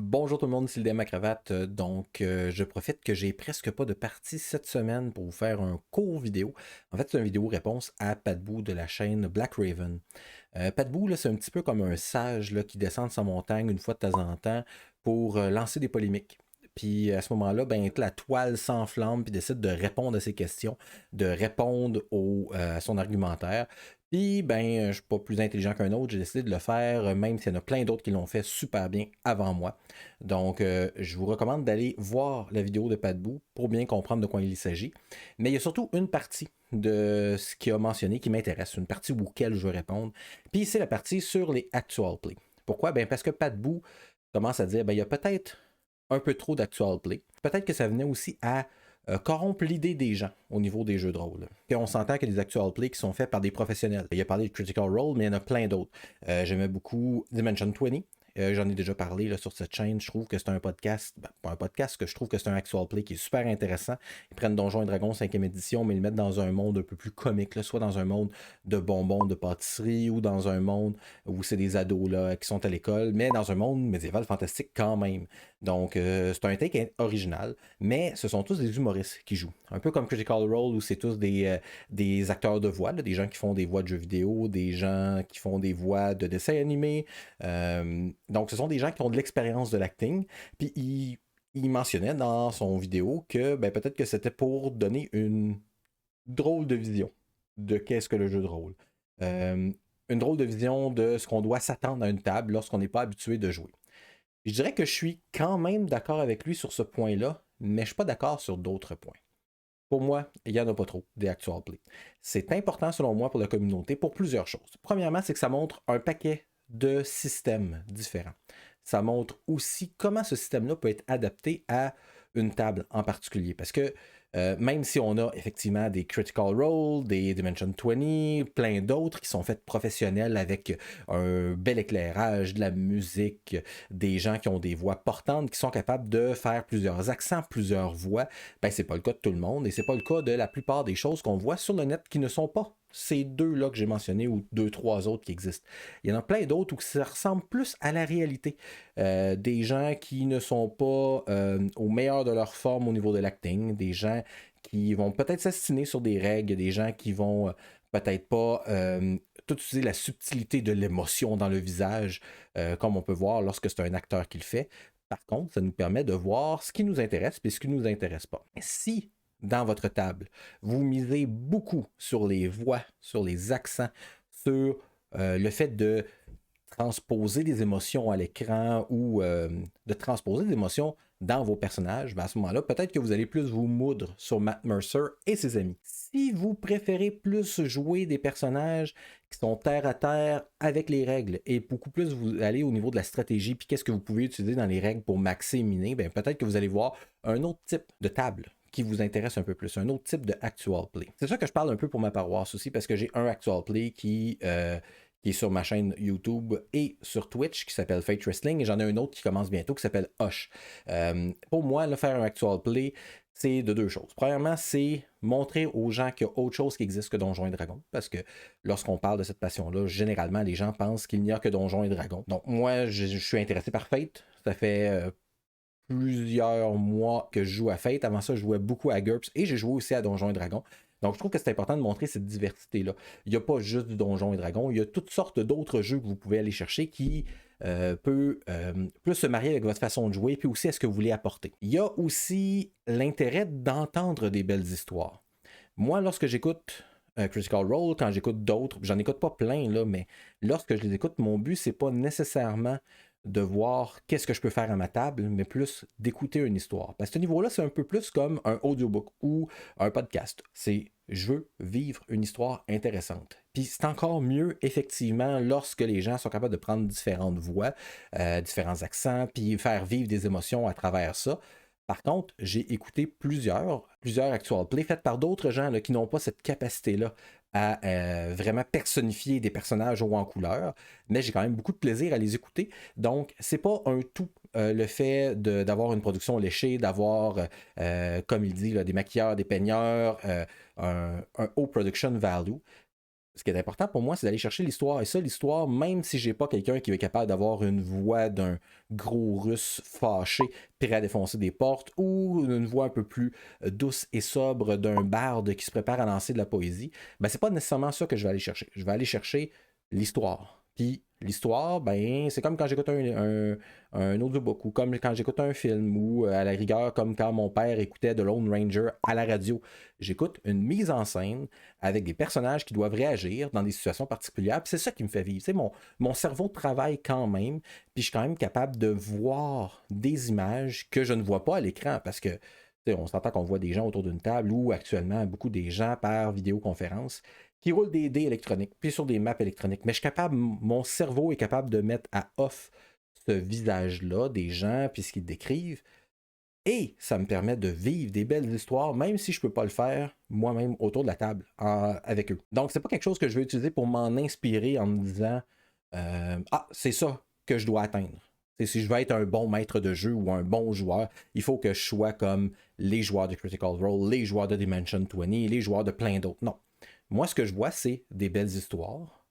Bonjour tout le monde, c'est le DM à cravate. Je profite que j'ai presque pas de partie cette semaine pour vous faire un court vidéo. En fait, c'est une vidéo réponse à Patbou de la chaîne Black Raven. Patbou, là, c'est un petit peu comme un sage là, qui descend de sa montagne une fois de temps en temps pour lancer des polémiques. Puis à ce moment-là, ben, la toile s'enflamme puis décide de répondre à ses questions, de répondre à son argumentaire. Puis, ben, je suis pas plus intelligent qu'un autre, j'ai décidé de le faire, même s'il y en a plein d'autres qui l'ont fait super bien avant moi. Je vous recommande d'aller voir la vidéo de Patbou pour bien comprendre de quoi il s'agit. Mais il y a surtout une partie de ce qu'il a mentionné qui m'intéresse, une partie auquel je veux répondre. Puis c'est la partie sur les actual play. Pourquoi? Ben parce que Patbou commence à dire, ben il y a peut-être un peu trop d'actual play. Peut-être que ça venait aussi à corrompre l'idée des gens au niveau des jeux de rôle. Et on s'entend que les actual plays qui sont faits par des professionnels. Il a parlé de Critical Role, mais il y en a plein d'autres. J'aimais beaucoup Dimension 20. J'en ai déjà parlé là, sur cette chaîne. Je trouve que c'est un podcast, pas un podcast, que je trouve que c'est un actual play qui est super intéressant. Ils prennent Donjons et Dragons 5e édition, mais ils le mettent dans un monde un peu plus comique, là, soit dans un monde de bonbons, de pâtisserie, ou dans un monde où c'est des ados là, qui sont à l'école, mais dans un monde médiéval fantastique quand même. C'est un take original, mais ce sont tous des humoristes qui jouent. Un peu comme Critical Role, où c'est tous des acteurs de voix, là, des gens qui font des voix de jeux vidéo, des gens qui font des voix de dessins animés. Donc, ce sont des gens qui ont de l'expérience de l'acting. Puis, il mentionnait dans son vidéo que ben, peut-être que c'était pour donner une drôle de vision de qu'est-ce que le jeu de rôle. Euh, une drôle de vision de ce qu'on doit s'attendre à une table lorsqu'on n'est pas habitué de jouer. Je dirais que je suis quand même d'accord avec lui sur ce point-là, mais je ne suis pas d'accord sur d'autres points. Pour moi, il n'y en a pas trop des actual play. C'est important selon moi pour la communauté pour plusieurs choses. Premièrement, c'est que ça montre un paquet de systèmes différents. Ça montre aussi comment ce système-là peut être adapté à une table en particulier. Parce que même si on a effectivement des Critical Role, des Dimension 20, plein d'autres qui sont faits professionnels avec un bel éclairage, de la musique, des gens qui ont des voix portantes, qui sont capables de faire plusieurs accents, plusieurs voix, ben c'est pas le cas de tout le monde et c'est pas le cas de la plupart des choses qu'on voit sur le net qui ne sont pas ces deux-là que j'ai mentionnés ou deux, trois autres qui existent. Il y en a plein d'autres où ça ressemble plus à la réalité. Des gens qui ne sont pas au meilleur de leur forme au niveau de l'acting, des gens qui vont peut-être s'astiner sur des règles, des gens qui vont peut-être pas tout utiliser la subtilité de l'émotion dans le visage, comme on peut voir lorsque c'est un acteur qui le fait. Par contre, ça nous permet de voir ce qui nous intéresse et ce qui ne nous intéresse pas. Si dans votre table, vous misez beaucoup sur les voix, sur les accents, sur le fait de transposer des émotions à l'écran ou de transposer des émotions dans vos personnages, ben à ce moment-là, peut-être que vous allez plus vous moudre sur Matt Mercer et ses amis. Si vous préférez plus jouer des personnages qui sont terre à terre avec les règles et beaucoup plus vous allez au niveau de la stratégie puis qu'est-ce que vous pouvez utiliser dans les règles pour maxer et miner, ben peut-être que vous allez voir un autre type de table qui vous intéresse un peu plus, un autre type de actual play. C'est ça que je parle un peu pour ma paroisse aussi parce que j'ai un actual play qui est sur ma chaîne YouTube et sur Twitch, qui s'appelle Fate Wrestling, et j'en ai un autre qui commence bientôt, qui s'appelle Hush. Pour moi, là, faire un actual play, c'est de deux choses. Premièrement, c'est montrer aux gens qu'il y a autre chose qui existe que Donjons et Dragons, parce que lorsqu'on parle de cette passion-là, généralement, les gens pensent qu'il n'y a que Donjons et Dragons. Donc moi, je suis intéressé par Fate. Ça fait plusieurs mois que je joue à Fate. Avant ça, je jouais beaucoup à GURPS et j'ai joué aussi à Donjons et Dragons. Donc, je trouve que c'est important de montrer cette diversité-là. Il n'y a pas juste du Donjon et Dragon, il y a toutes sortes d'autres jeux que vous pouvez aller chercher qui peut plus se marier avec votre façon de jouer, puis aussi à ce que vous voulez apporter. Il y a aussi l'intérêt d'entendre des belles histoires. Moi, lorsque j'écoute Critical Role, quand j'écoute d'autres, j'en écoute pas plein, là, mais lorsque je les écoute, mon but, c'est pas nécessairement de voir qu'est-ce que je peux faire à ma table, mais plus d'écouter une histoire. Parce que ce niveau-là, c'est un peu plus comme un audiobook ou un podcast. C'est je veux vivre une histoire intéressante. Puis c'est encore mieux, effectivement, lorsque les gens sont capables de prendre différentes voix, différents accents, puis faire vivre des émotions à travers ça. Par contre, j'ai écouté plusieurs actual plays faites par d'autres gens là, qui n'ont pas cette capacité-là à vraiment personnifier des personnages haut en couleur, mais j'ai quand même beaucoup de plaisir à les écouter. Donc, c'est pas un tout le fait d'avoir une production léchée, d'avoir, comme il dit, là, des maquilleurs, des peigneurs, un haut production value. ce qui est important pour moi, c'est d'aller chercher l'histoire. Et ça, l'histoire, même si j'ai pas quelqu'un qui est capable d'avoir une voix d'un gros russe fâché, prêt à défoncer des portes, ou une voix un peu plus douce et sobre d'un barde qui se prépare à lancer de la poésie, ben c'est pas nécessairement ça que je vais aller chercher. Je vais aller chercher l'histoire. Puis l'histoire, ben, c'est comme quand j'écoute un audiobook, ou comme quand j'écoute un film, ou à la rigueur, comme quand mon père écoutait The Lone Ranger à la radio. J'écoute une mise en scène avec des personnages qui doivent réagir dans des situations particulières. Puis c'est ça qui me fait vivre. Mon cerveau travaille quand même, puis je suis quand même capable de voir des images que je ne vois pas à l'écran, parce que on s'entend qu'on voit des gens autour d'une table ou actuellement beaucoup des gens par vidéoconférence qui roulent des dés électroniques, puis sur des maps électroniques. Mais je suis capable, mon cerveau est capable de mettre à off ce visage-là des gens, puis ce qu'ils décrivent. Et ça me permet de vivre des belles histoires, même si je ne peux pas le faire moi-même autour de la table avec eux. Donc, c'est pas quelque chose que je vais utiliser pour m'en inspirer en me disant ah, c'est ça que je dois atteindre. Si je veux être un bon maître de jeu ou un bon joueur, il faut que je sois comme les joueurs de Critical Role, les joueurs de Dimension 20, les joueurs de plein d'autres. Non. Moi, ce que je vois, c'est des belles histoires.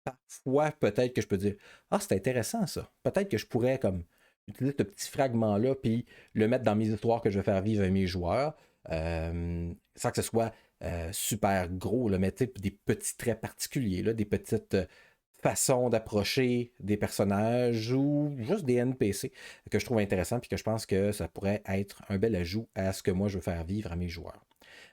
Parfois, peut-être que je peux dire ah, c'est intéressant ça. Peut-être que je pourrais comme utiliser ce petit fragment-là puis le mettre dans mes histoires que je vais faire vivre à mes joueurs. Sans que ce soit super gros, là, mais des petits traits particuliers, là, des petites façons d'approcher des personnages ou juste des NPC que je trouve intéressant puis que je pense que ça pourrait être un bel ajout à ce que moi je veux faire vivre à mes joueurs.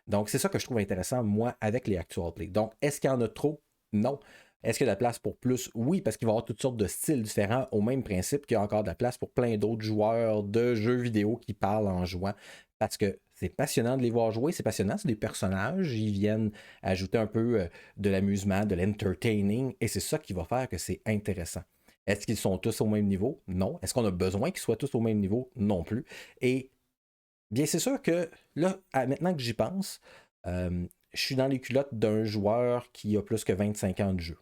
Donc, c'est ça que je trouve intéressant, moi, avec les actual play. Donc, est-ce qu'il y en a trop? Non. Est-ce qu'il y a de la place pour plus? Oui, parce qu'il va y avoir toutes sortes de styles différents au même principe qu'il y a encore de la place pour plein d'autres joueurs de jeux vidéo qui parlent en jouant. Parce que c'est passionnant de les voir jouer, c'est passionnant, c'est des personnages, ils viennent ajouter un peu de l'amusement, de l'entertaining, et c'est ça qui va faire que c'est intéressant. Est-ce qu'ils sont tous au même niveau? Non. Est-ce qu'on a besoin qu'ils soient tous au même niveau? Non plus. Et bien, c'est sûr que là, maintenant que j'y pense, je suis dans les culottes d'un joueur qui a plus que 25 ans de jeu.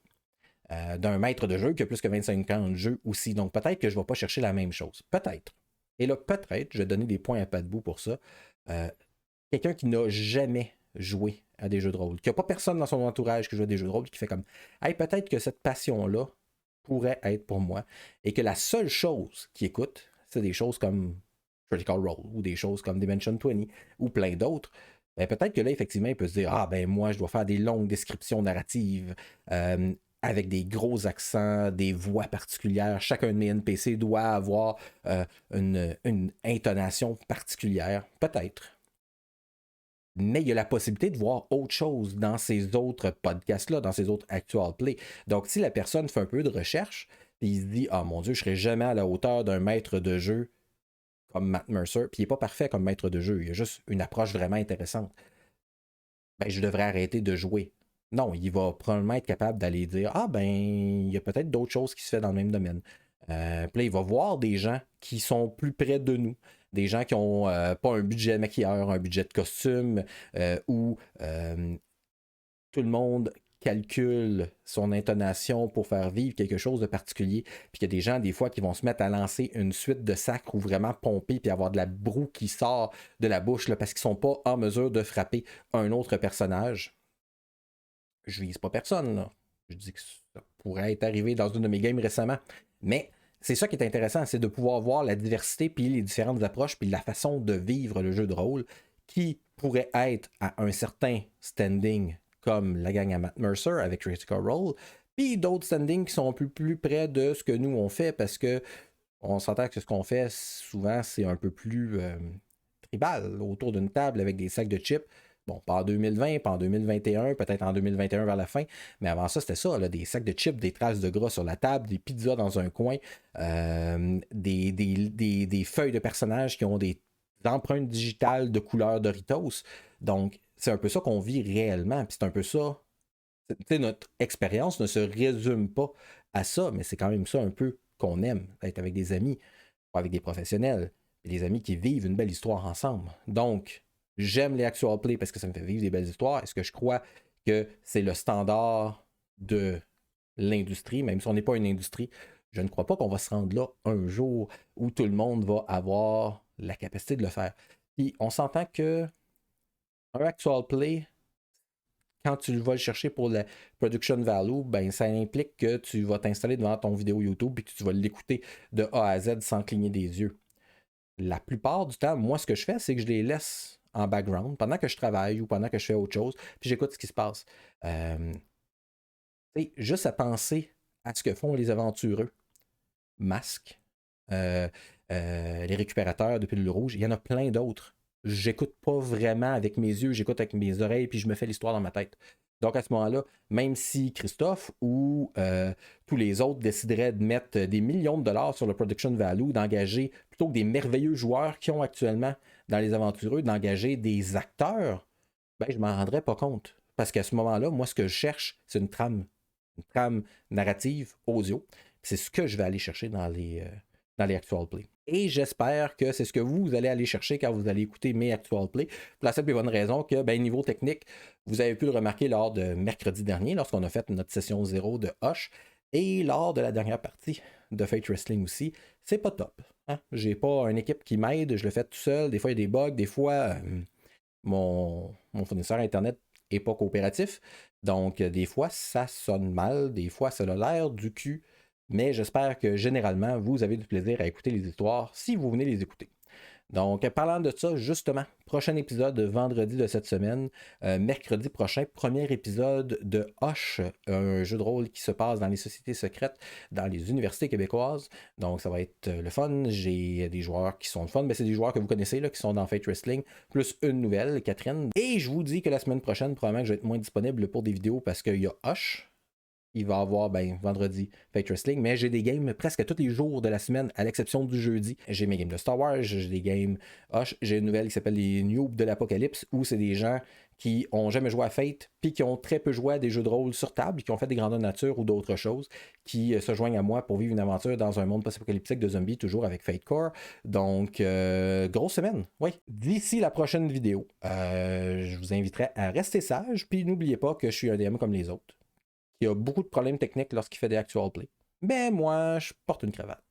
D'un maître de jeu qui a plus que 25 ans de jeu aussi. Donc peut-être que je ne vais pas chercher la même chose. Peut-être. Et là, peut-être, je vais donner des points à Padbou pour ça. Quelqu'un qui n'a jamais joué à des jeux de rôle, qui n'a pas personne dans son entourage qui joue à des jeux de rôle, qui fait comme hey, peut-être que cette passion-là pourrait être pour moi. Et que la seule chose qu'il écoute, c'est des choses comme Critical Role ou des choses comme Dimension 20 ou plein d'autres, ben peut-être que là, effectivement, il peut se dire ah, ben moi, je dois faire des longues descriptions narratives avec des gros accents, des voix particulières. Chacun de mes NPC doit avoir une intonation particulière. Peut-être. Mais il y a la possibilité de voir autre chose dans ces autres podcasts-là, dans ces autres actual play. Donc, si la personne fait un peu de recherche, puis il se dit ah mon Dieu, je ne serai jamais à la hauteur d'un maître de jeu comme Matt Mercer, puis il n'est pas parfait comme maître de jeu, il a juste une approche vraiment intéressante, ben je devrais arrêter de jouer. Non, il va probablement être capable d'aller dire ah ben il y a peut-être d'autres choses qui se font dans le même domaine. Puis là, il va voir des gens qui sont plus près de nous, des gens qui n'ont pas un budget maquilleur, un budget de costume, où tout le monde calcule son intonation pour faire vivre quelque chose de particulier. Puis qu'il y a des gens, des fois, qui vont se mettre à lancer une suite de sacres ou vraiment pomper puis avoir de la broue qui sort de la bouche là, parce qu'ils sont pas en mesure de frapper un autre personnage. Je vise pas personne, là. Je dis que ça pourrait être arrivé dans une de mes games récemment. Mais c'est ça qui est intéressant, c'est de pouvoir voir la diversité puis les différentes approches puis la façon de vivre le jeu de rôle qui pourrait être à un certain standing comme la gang à Matt Mercer avec Critical Role, puis d'autres standings qui sont un peu plus près de ce que nous on fait parce que on s'entend que ce qu'on fait souvent c'est un peu plus tribal autour d'une table avec des sacs de chips. Bon, pas en 2020, pas en 2021, peut-être en 2021 vers la fin, mais avant ça, c'était ça, là, des sacs de chips, des traces de gras sur la table, des pizzas dans un coin, des feuilles de personnages qui ont des empreintes digitales de couleur Doritos. Donc, c'est un peu ça qu'on vit réellement, puis c'est un peu ça. Notre expérience ne se résume pas à ça, mais c'est quand même ça un peu qu'on aime, être avec des amis, pas avec des professionnels, des amis qui vivent une belle histoire ensemble. Donc, j'aime les actual play parce que ça me fait vivre des belles histoires. Est-ce que je crois que c'est le standard de l'industrie, même si on n'est pas une industrie? Je ne crois pas qu'on va se rendre là un jour où tout le monde va avoir la capacité de le faire. Puis on s'entend que un actual play, quand tu vas le chercher pour la production value, ben, ça implique que tu vas t'installer devant ton vidéo YouTube et que tu vas l'écouter de A à Z sans cligner des yeux. La plupart du temps, moi, ce que je fais, c'est que je les laisse en background pendant que je travaille ou pendant que je fais autre chose, puis j'écoute ce qui se passe. Juste à penser à ce que font les aventureux. Masque, les récupérateurs de pilules rouges, il y en a plein d'autres. J'écoute pas vraiment avec mes yeux, j'écoute avec mes oreilles, puis je me fais l'histoire dans ma tête. Donc à ce moment-là, même si Christophe ou tous les autres décideraient de mettre des millions de dollars sur le production value, d'engager, plutôt que des merveilleux joueurs qui ont actuellement dans les aventureux, d'engager des acteurs, ben je m'en rendrais pas compte. Parce qu'à ce moment-là, moi, ce que je cherche, c'est une trame narrative audio. C'est ce que je vais aller chercher dans les actual play. Et j'espère que c'est ce que vous allez aller chercher quand vous allez écouter mes actual play. Pour la simple et bonne raison que, ben, niveau technique, vous avez pu le remarquer lors de mercredi dernier, lorsqu'on a fait notre session 0 de Hush, et lors de la dernière partie de Fate Wrestling aussi, c'est pas top. Hein? J'ai pas une équipe qui m'aide, je le fais tout seul. Des fois, il y a des bugs, des fois, mon fournisseur Internet n'est pas coopératif. Donc, des fois, ça sonne mal, des fois, ça a l'air du cul, mais j'espère que généralement, vous avez du plaisir à écouter les histoires si vous venez les écouter. Donc, parlant de ça, justement, prochain épisode vendredi de cette semaine, mercredi prochain, premier épisode de Hush, un jeu de rôle qui se passe dans les sociétés secrètes, dans les universités québécoises. Donc, ça va être le fun. J'ai des joueurs qui sont le fun, mais c'est des joueurs que vous connaissez, là, qui sont dans Fate Wrestling, plus une nouvelle, Catherine. Et je vous dis que la semaine prochaine, probablement que je vais être moins disponible pour des vidéos parce qu'il y a Hush. Il va avoir, vendredi, Fate Wrestling, mais j'ai des games presque tous les jours de la semaine, à l'exception du jeudi. J'ai mes games de Star Wars, j'ai des games Hush, j'ai une nouvelle qui s'appelle les Noobs de l'Apocalypse, où c'est des gens qui ont jamais joué à Fate, puis qui ont très peu joué à des jeux de rôle sur table, qui ont fait des grandeurs nature ou d'autres choses, qui se joignent à moi pour vivre une aventure dans un monde post-apocalyptique de zombies, toujours avec Fate Core. Donc, grosse semaine, oui. D'ici la prochaine vidéo, je vous inviterai à rester sage, puis n'oubliez pas que je suis un DM comme les autres. Il y a beaucoup de problèmes techniques lorsqu'il fait des actual play. Mais moi, je porte une cravate.